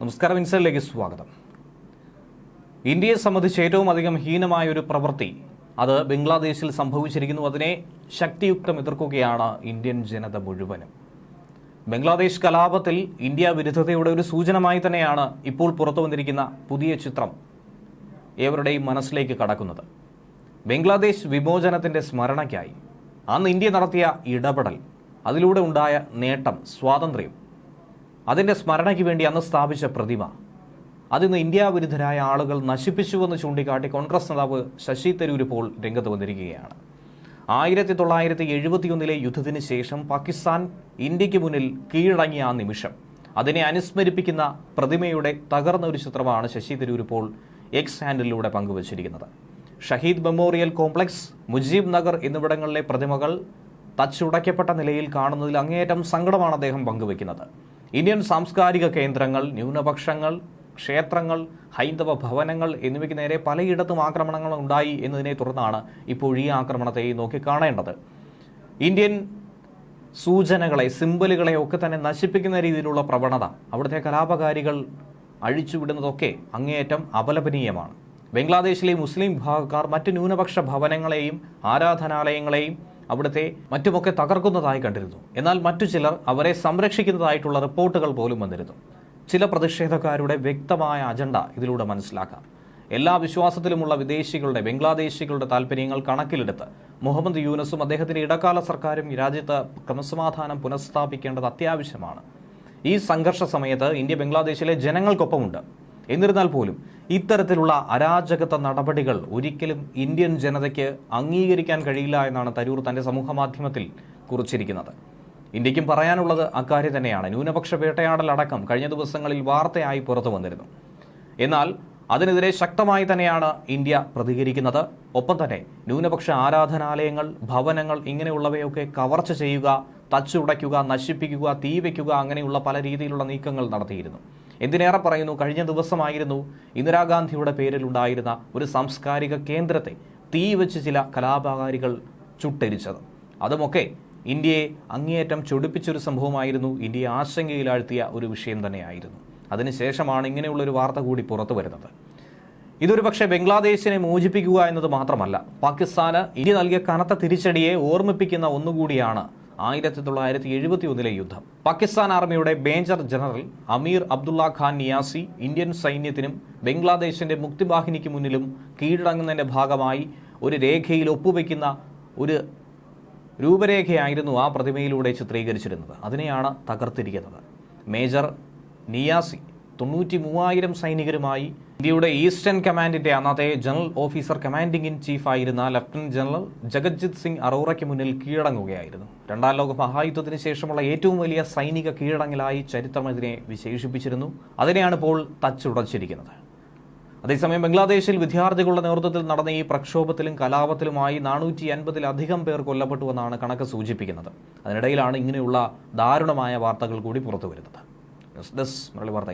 നമസ്കാരം, ഇൻസൈഡിലേക്ക് സ്വാഗതം. ഇന്ത്യയെ സംബന്ധിച്ച് ഏറ്റവും അധികം ഹീനമായ ഒരു പ്രവൃത്തി അത് ബംഗ്ലാദേശിൽ സംഭവിച്ചിരിക്കുന്നു. അതിനെ ശക്തിയുക്തം എതിർക്കുകയാണ് ഇന്ത്യൻ ജനത മുഴുവനും. ബംഗ്ലാദേശ് കലാപത്തിൽ ഇന്ത്യ വിരുദ്ധതയുടെ ഒരു സൂചനമായി തന്നെയാണ് ഇപ്പോൾ പുറത്തു വന്നിരിക്കുന്ന പുതിയ ചിത്രം ഏവരുടെയും മനസ്സിലേക്ക് കടക്കുന്നത്. ബംഗ്ലാദേശ് വിമോചനത്തിന്റെ സ്മരണയ്ക്കായി അന്ന് ഇന്ത്യ നടത്തിയ ഇടപെടൽ, അതിലൂടെ ഉണ്ടായ നേട്ടം, സ്വാതന്ത്ര്യം, അതിൻ്റെ സ്മരണയ്ക്ക് വേണ്ടി അന്ന് സ്ഥാപിച്ച പ്രതിമ, അതിന്ന് ഇന്ത്യ വിരുദ്ധരായ ആളുകൾ നശിപ്പിച്ചുവെന്ന് ചൂണ്ടിക്കാട്ടി കോൺഗ്രസ് നേതാവ് ശശി തരൂർ ഇപ്പോൾ രംഗത്ത് വന്നിരിക്കുകയാണ്. 1971 യുദ്ധത്തിന് ശേഷം പാകിസ്ഥാൻ ഇന്ത്യക്ക് മുന്നിൽ കീഴടങ്ങിയ ആ നിമിഷം, അതിനെ അനുസ്മരിപ്പിക്കുന്ന പ്രതിമയുടെ തകർന്ന ഒരു ചിത്രമാണ് ശശി തരൂർ ഇപ്പോൾ എക്സ് ഹാൻഡിലൂടെ പങ്കുവച്ചിരിക്കുന്നത്. ഷഹീദ് മെമ്മോറിയൽ കോംപ്ലക്സ്, മുജീബ് നഗർ എന്നിവിടങ്ങളിലെ പ്രതിമകൾ തച്ചുടയ്ക്കപ്പെട്ട നിലയിൽ കാണുന്നതിൽ അങ്ങേയറ്റം സങ്കടമാണ് അദ്ദേഹം പങ്കുവയ്ക്കുന്നത്. ഇന്ത്യൻ സാംസ്കാരിക കേന്ദ്രങ്ങൾ, ന്യൂനപക്ഷങ്ങൾ, ക്ഷേത്രങ്ങൾ, ഹൈന്ദവ ഭവനങ്ങൾ എന്നിവയ്ക്ക് നേരെ പലയിടത്തും ആക്രമണങ്ങൾ ഉണ്ടായി എന്നതിനെ തുടർന്നാണ് ഇപ്പോൾ ഈ ആക്രമണത്തെ നോക്കിക്കാണേണ്ടത്. ഇന്ത്യൻ സൂചനകളെ, സിംബലുകളെ ഒക്കെ തന്നെ നശിപ്പിക്കുന്ന രീതിയിലുള്ള പ്രവണത അവിടുത്തെ കലാപകാരികൾ അഴിച്ചുവിടുന്നതൊക്കെ അങ്ങേയറ്റം അപലപനീയമാണ്. ബംഗ്ലാദേശിലെ മുസ്ലിം വിഭാഗക്കാർ മറ്റ് ന്യൂനപക്ഷ ഭവനങ്ങളെയും ആരാധനാലയങ്ങളെയും അവിടുത്തെ മറ്റുമൊക്കെ തകർക്കുന്നതായി കണ്ടിരുന്നു. എന്നാൽ മറ്റു ചിലർ അവരെ സംരക്ഷിക്കുന്നതായിട്ടുള്ള റിപ്പോർട്ടുകൾ പോലും വന്നിരുന്നു. ചില പ്രതിഷേധക്കാരുടെ വ്യക്തമായ അജണ്ട ഇതിലൂടെ മനസ്സിലാക്കാം. എല്ലാ വിശ്വാസത്തിലുമുള്ള വിദേശികളുടെ, ബംഗ്ലാദേശികളുടെ താല്പര്യങ്ങൾ കണക്കിലെടുത്ത് മുഹമ്മദ് യൂനസും അദ്ദേഹത്തിന്റെ ഇടക്കാല സർക്കാരും രാജ്യത്ത് ക്രമസമാധാനം പുനഃസ്ഥാപിക്കേണ്ടത് അത്യാവശ്യമാണ്. ഈ സംഘർഷ സമയത്ത് ഇന്ത്യ ബംഗ്ലാദേശിലെ ജനങ്ങൾക്കൊപ്പമുണ്ട്. എന്നിരുന്നാൽ പോലും ഇത്തരത്തിലുള്ള അരാജകത്വ നടപടികൾ ഒരിക്കലും ഇന്ത്യൻ ജനതയ്ക്ക് അംഗീകരിക്കാൻ കഴിയില്ല എന്നാണ് തരൂർ തന്റെ സമൂഹമാധ്യമത്തിൽ കുറിച്ചിരിക്കുന്നത്. ഇന്ത്യക്കും പറയാനുള്ളത് അക്കാര്യം തന്നെയാണ്. ന്യൂനപക്ഷ വേട്ടയാടലടക്കം കഴിഞ്ഞ ദിവസങ്ങളിൽ വാർത്തയായി പുറത്തു വന്നിരുന്നു. എന്നാൽ അതിനെതിരെ ശക്തമായി തന്നെയാണ് ഇന്ത്യ പ്രതികരിക്കുന്നത്. ഒപ്പം തന്നെ ന്യൂനപക്ഷ ആരാധനാലയങ്ങൾ, ഭവനങ്ങൾ ഇങ്ങനെയുള്ളവയൊക്കെ കവർച്ച ചെയ്യുക, തച്ചുടയ്ക്കുക, നശിപ്പിക്കുക, തീ വയ്ക്കുക, അങ്ങനെയുള്ള പല രീതിയിലുള്ള നീക്കങ്ങൾ നടത്തിയിരുന്നു. എന്തിനേറെ പറയുന്നു, കഴിഞ്ഞ ദിവസമായിരുന്നു ഇന്ദിരാഗാന്ധിയുടെ പേരിലുണ്ടായിരുന്ന ഒരു സാംസ്കാരിക കേന്ദ്രത്തെ തീ വെച്ച് ചില കലാപകാരികൾ ചുട്ടെരിച്ചത്. അതുമൊക്കെ ഇന്ത്യയെ അങ്ങേയറ്റം ചൊടിപ്പിച്ചൊരു സംഭവമായിരുന്നു. ഇന്ത്യയെ ആശങ്കയിലാഴ്ത്തിയ ഒരു വിഷയം തന്നെയായിരുന്നു. അതിനുശേഷമാണ് ഇങ്ങനെയുള്ളൊരു വാർത്ത കൂടി പുറത്തു വരുന്നത്. ഇതൊരു പക്ഷേ ബംഗ്ലാദേശിനെ മോചിപ്പിക്കുക എന്നത് മാത്രമല്ല, പാകിസ്ഥാന് ഇന്ത്യ നൽകിയ കനത്ത തിരിച്ചടിയെ ഓർമ്മിപ്പിക്കുന്ന ഒന്നുകൂടിയാണ് 1971 യുദ്ധം. പാകിസ്ഥാൻ ആർമിയുടെ മേജർ ജനറൽ അമീർ അബ്ദുള്ള ഖാൻ നിയാസി ഇന്ത്യൻ സൈന്യത്തിനും ബംഗ്ലാദേശിന്റെ മുക്തിവാഹിനിക്ക് മുന്നിലും കീഴടങ്ങുന്നതിന്റെ ഭാഗമായി ഒരു രേഖയിൽ ഒപ്പുവെക്കുന്ന ഒരു രൂപരേഖയായിരുന്നു ആ പ്രതിമയിലൂടെ ചിത്രീകരിച്ചിരുന്നത്. അതിനെയാണ് തകർത്തിരിക്കുന്നത്. മേജർ നിയാസി 93,000 സൈനികരുമായി ഇന്ത്യയുടെ ഈസ്റ്റേൺ കമാൻഡിന്റെ അന്നത്തെ general officer, commanding in chief ആയിരുന്ന ലഫ്റ്റനന്റ് ജനറൽ ജഗജിത് സിംഗ് അറോറയ്ക്ക് മുന്നിൽ കീഴടങ്ങുകയായിരുന്നു. രണ്ടാം ലോക മഹായുദ്ധത്തിന് ശേഷമുള്ള ഏറ്റവും വലിയ സൈനിക കീഴടങ്ങലായി ചരിത്രം ഇതിനെ വിശേഷിപ്പിച്ചിരുന്നു. അതിനെയാണ് ഇപ്പോൾ തച്ചുടച്ചിരിക്കുന്നത്. അതേസമയം ബംഗ്ലാദേശിൽ വിദ്യാർത്ഥികളുടെ നേതൃത്വത്തിൽ നടന്ന ഈ പ്രക്ഷോഭത്തിലും കലാപത്തിലുമായി 450-ലധികം പേർ കൊല്ലപ്പെട്ടുവെന്നാണ് കണക്ക് സൂചിപ്പിക്കുന്നത്. അതിനിടയിലാണ് ഇങ്ങനെയുള്ള ദാരുണമായ വാർത്തകൾ കൂടി പുറത്തുവരുന്നത്. ന്യൂസ് ഡെസ്ക് മലയാളി വാർത്ത.